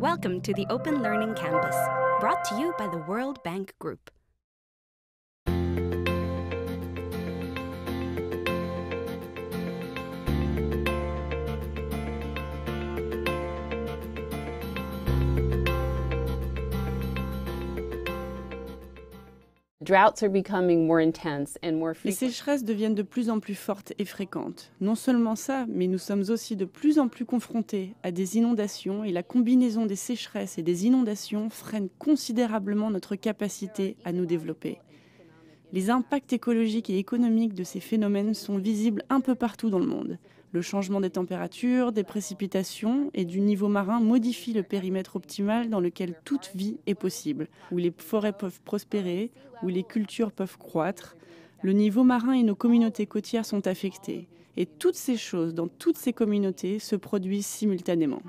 Welcome to the Open Learning Campus, brought to you by the World Bank Group. Les sécheresses deviennent de plus en plus fortes et fréquentes. Non seulement ça, mais nous sommes aussi de plus en plus confrontés à des inondations et la combinaison des sécheresses et des inondations freine considérablement notre capacité à nous développer. Les impacts écologiques et économiques de ces phénomènes sont visibles un peu partout dans le monde. Le changement des températures, des précipitations et du niveau marin modifie le périmètre optimal dans lequel toute vie est possible, où les forêts peuvent prospérer, où les cultures peuvent croître. Le niveau marin et nos communautés côtières sont affectés. Et toutes ces choses dans toutes ces communautés se produisent simultanément.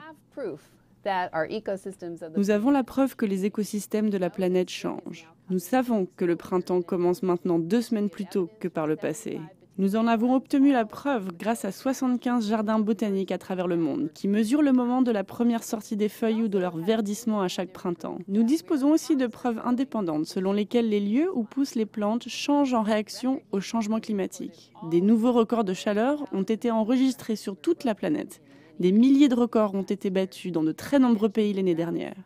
Nous avons la preuve que les écosystèmes de la planète changent. Nous savons que le printemps commence maintenant 2 semaines plus tôt que par le passé. Nous en avons obtenu la preuve grâce à 75 jardins botaniques à travers le monde, qui mesurent le moment de la première sortie des feuilles ou de leur verdissement à chaque printemps. Nous disposons aussi de preuves indépendantes selon lesquelles les lieux où poussent les plantes changent en réaction au changement climatique. Des nouveaux records de chaleur ont été enregistrés sur toute la planète. Des milliers de records ont été battus dans de très nombreux pays l'année dernière.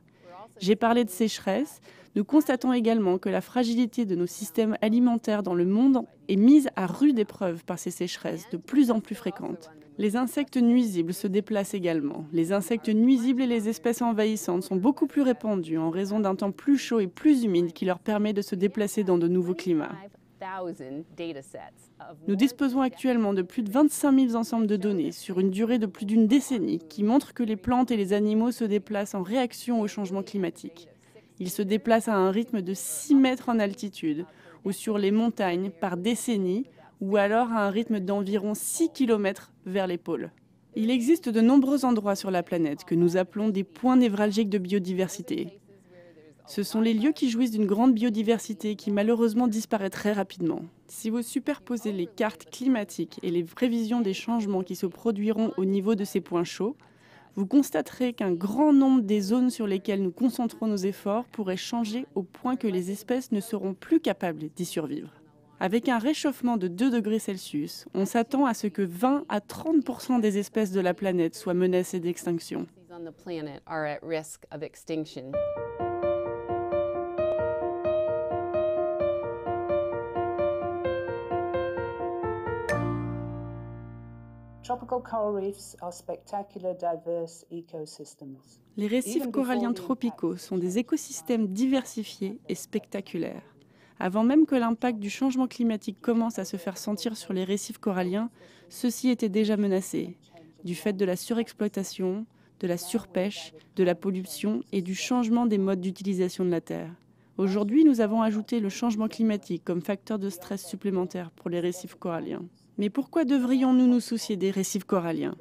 J'ai parlé de sécheresse. Nous constatons également que la fragilité de nos systèmes alimentaires dans le monde est mise à rude épreuve par ces sécheresses de plus en plus fréquentes. Les insectes nuisibles se déplacent également. Les insectes nuisibles et les espèces envahissantes sont beaucoup plus répandues en raison d'un temps plus chaud et plus humide qui leur permet de se déplacer dans de nouveaux climats. Nous disposons actuellement de plus de 25 000 ensembles de données sur une durée de plus d'une décennie qui montrent que les plantes et les animaux se déplacent en réaction au changement climatique. Ils se déplacent à un rythme de 6 mètres en altitude ou sur les montagnes par décennie ou alors à un rythme d'environ 6 km vers les pôles. Il existe de nombreux endroits sur la planète que nous appelons des points névralgiques de biodiversité. Ce sont les lieux qui jouissent d'une grande biodiversité qui malheureusement disparaît très rapidement. Si vous superposez les cartes climatiques et les prévisions des changements qui se produiront au niveau de ces points chauds, vous constaterez qu'un grand nombre des zones sur lesquelles nous concentrons nos efforts pourraient changer au point que les espèces ne seront plus capables d'y survivre. Avec un réchauffement de 2 degrés Celsius, on s'attend à ce que 20 à 30% des espèces de la planète soient menacées d'extinction. Les récifs coralliens tropicaux sont des écosystèmes diversifiés et spectaculaires. Avant même que l'impact du changement climatique commence à se faire sentir sur les récifs coralliens, ceux-ci étaient déjà menacés, du fait de la surexploitation, de la surpêche, de la pollution et du changement des modes d'utilisation de la Terre. Aujourd'hui, nous avons ajouté le changement climatique comme facteur de stress supplémentaire pour les récifs coralliens. Mais pourquoi devrions-nous nous soucier des récifs coralliens ?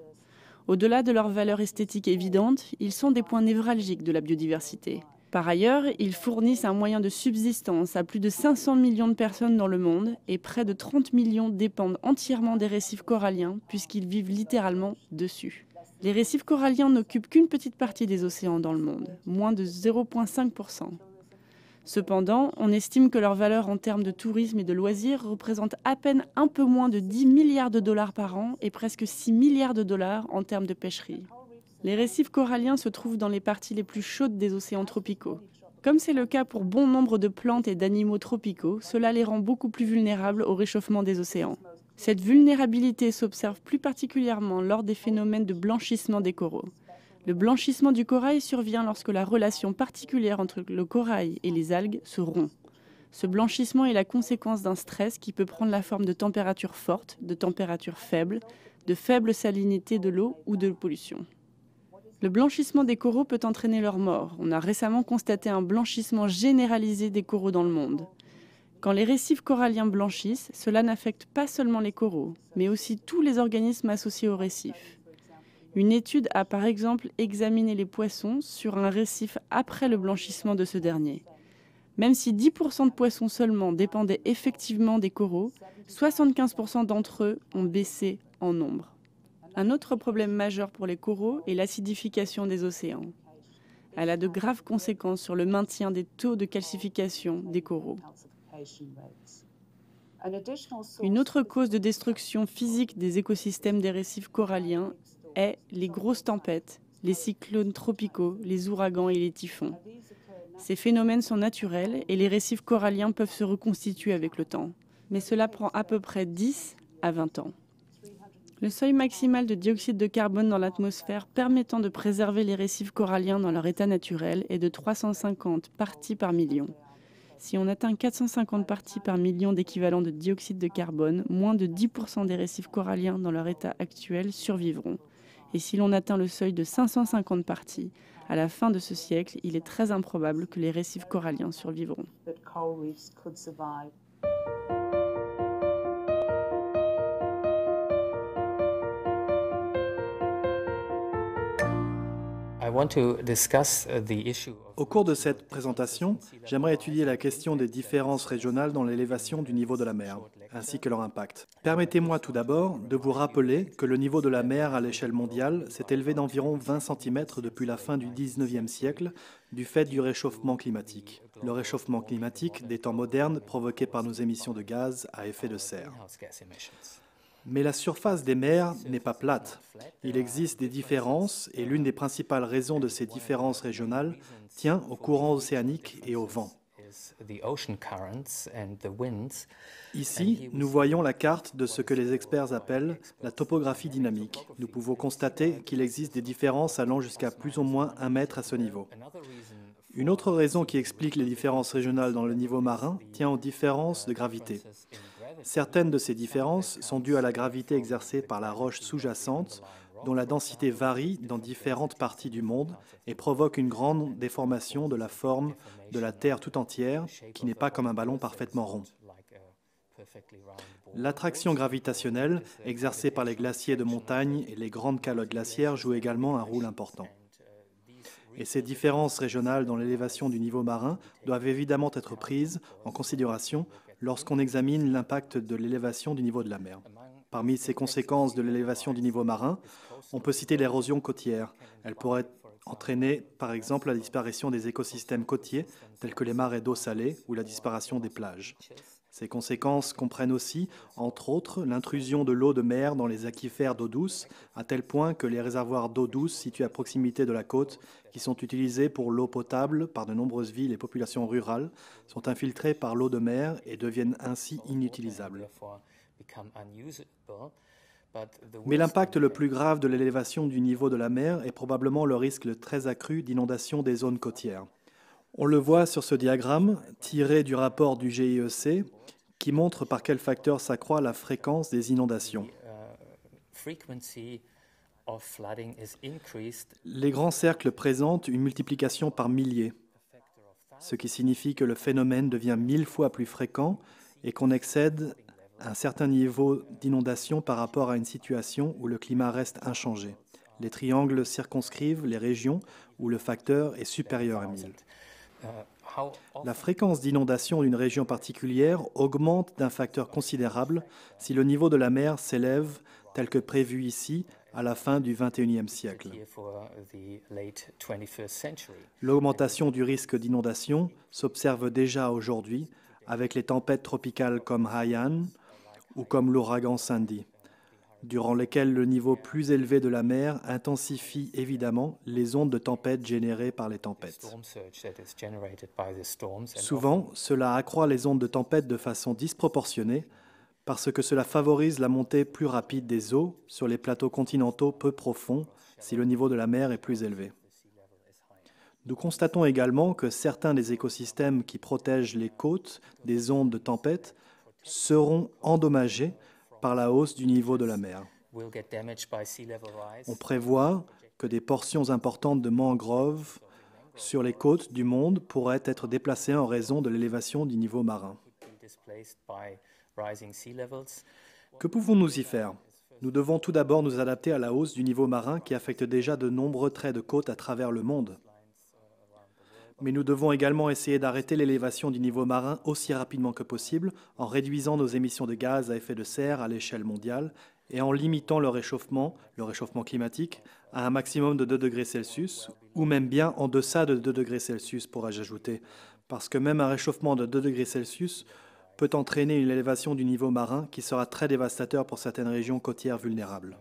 Au-delà de leur valeur esthétique évidente, ils sont des points névralgiques de la biodiversité. Par ailleurs, ils fournissent un moyen de subsistance à plus de 500 millions de personnes dans le monde et près de 30 millions dépendent entièrement des récifs coralliens puisqu'ils vivent littéralement dessus. Les récifs coralliens n'occupent qu'une petite partie des océans dans le monde, moins de 0,5%. Cependant, on estime que leur valeur en termes de tourisme et de loisirs représente à peine un peu moins de 10 milliards de dollars par an et presque 6 milliards de dollars en termes de pêcherie. Les récifs coralliens se trouvent dans les parties les plus chaudes des océans tropicaux. Comme c'est le cas pour bon nombre de plantes et d'animaux tropicaux, cela les rend beaucoup plus vulnérables au réchauffement des océans. Cette vulnérabilité s'observe plus particulièrement lors des phénomènes de blanchissement des coraux. Le blanchissement du corail survient lorsque la relation particulière entre le corail et les algues se rompt. Ce blanchissement est la conséquence d'un stress qui peut prendre la forme de températures fortes, de températures faibles, de faible salinité de l'eau ou de pollution. Le blanchissement des coraux peut entraîner leur mort. On a récemment constaté un blanchissement généralisé des coraux dans le monde. Quand les récifs coralliens blanchissent, cela n'affecte pas seulement les coraux, mais aussi tous les organismes associés aux récifs. Une étude a par exemple examiné les poissons sur un récif après le blanchissement de ce dernier. Même si 10% de poissons seulement dépendaient effectivement des coraux, 75% d'entre eux ont baissé en nombre. Un autre problème majeur pour les coraux est l'acidification des océans. Elle a de graves conséquences sur le maintien des taux de calcification des coraux. Une autre cause de destruction physique des écosystèmes des récifs coralliens est les grosses tempêtes, les cyclones tropicaux, les ouragans et les typhons. Ces phénomènes sont naturels et les récifs coralliens peuvent se reconstituer avec le temps. Mais cela prend à peu près 10 à 20 ans. Le seuil maximal de dioxyde de carbone dans l'atmosphère permettant de préserver les récifs coralliens dans leur état naturel est de 350 parties par million. Si on atteint 450 parties par million d'équivalent de dioxyde de carbone, moins de 10% des récifs coralliens dans leur état actuel survivront. Et si l'on atteint le seuil de 550 parties, à la fin de ce siècle, il est très improbable que les récifs coralliens survivront. Au cours de cette présentation, j'aimerais étudier la question des différences régionales dans l'élévation du niveau de la mer, ainsi que leur impact. Permettez-moi tout d'abord de vous rappeler que le niveau de la mer à l'échelle mondiale s'est élevé d'environ 20 cm depuis la fin du 19e siècle du fait du réchauffement climatique. Le réchauffement climatique des temps modernes provoqué par nos émissions de gaz à effet de serre. Mais la surface des mers n'est pas plate. Il existe des différences et l'une des principales raisons de ces différences régionales tient aux courants océaniques et au vent. Ici, nous voyons la carte de ce que les experts appellent la topographie dynamique. Nous pouvons constater qu'il existe des différences allant jusqu'à plus ou moins 1 mètre à ce niveau. Une autre raison qui explique les différences régionales dans le niveau marin tient aux différences de gravité. Certaines de ces différences sont dues à la gravité exercée par la roche sous-jacente, dont la densité varie dans différentes parties du monde et provoque une grande déformation de la forme de la Terre tout entière, qui n'est pas comme un ballon parfaitement rond. L'attraction gravitationnelle exercée par les glaciers de montagne et les grandes calottes glaciaires joue également un rôle important. Et ces différences régionales dans l'élévation du niveau marin doivent évidemment être prises en considération lorsqu'on examine l'impact de l'élévation du niveau de la mer. Parmi ces conséquences de l'élévation du niveau marin, on peut citer l'érosion côtière. Elle pourrait entraîner par exemple la disparition des écosystèmes côtiers tels que les marais d'eau salée ou la disparition des plages. Ces conséquences comprennent aussi, entre autres, l'intrusion de l'eau de mer dans les aquifères d'eau douce, à tel point que les réservoirs d'eau douce situés à proximité de la côte, qui sont utilisés pour l'eau potable par de nombreuses villes et populations rurales, sont infiltrés par l'eau de mer et deviennent ainsi inutilisables. Mais l'impact le plus grave de l'élévation du niveau de la mer est probablement le risque très accru d'inondation des zones côtières. On le voit sur ce diagramme, tiré du rapport du GIEC, qui montre par quel facteur s'accroît la fréquence des inondations. Les grands cercles présentent une multiplication par milliers, ce qui signifie que le phénomène devient 1000 fois plus fréquent et qu'on excède un certain niveau d'inondation par rapport à une situation où le climat reste inchangé. Les triangles circonscrivent les régions où le facteur est supérieur à 1000. La fréquence d'inondation d'une région particulière augmente d'un facteur considérable si le niveau de la mer s'élève, tel que prévu ici, à la fin du XXIe siècle. L'augmentation du risque d'inondation s'observe déjà aujourd'hui avec les tempêtes tropicales comme Haiyan ou comme l'ouragan Sandy, durant lesquelles le niveau plus élevé de la mer intensifie évidemment les ondes de tempête générées par les tempêtes. Souvent, cela accroît les ondes de tempête de façon disproportionnée parce que cela favorise la montée plus rapide des eaux sur les plateaux continentaux peu profonds si le niveau de la mer est plus élevé. Nous constatons également que certains des écosystèmes qui protègent les côtes des ondes de tempête seront endommagés par la hausse du niveau de la mer. On prévoit que des portions importantes de mangroves sur les côtes du monde pourraient être déplacées en raison de l'élévation du niveau marin. Que pouvons-nous y faire ? Nous devons tout d'abord nous adapter à la hausse du niveau marin qui affecte déjà de nombreux traits de côte à travers le monde. Mais nous devons également essayer d'arrêter l'élévation du niveau marin aussi rapidement que possible en réduisant nos émissions de gaz à effet de serre à l'échelle mondiale et en limitant le réchauffement climatique, à un maximum de 2 degrés Celsius, ou même bien en deçà de 2 degrés Celsius, pourrais-je ajouter, parce que même un réchauffement de 2 degrés Celsius peut entraîner une élévation du niveau marin qui sera très dévastateur pour certaines régions côtières vulnérables.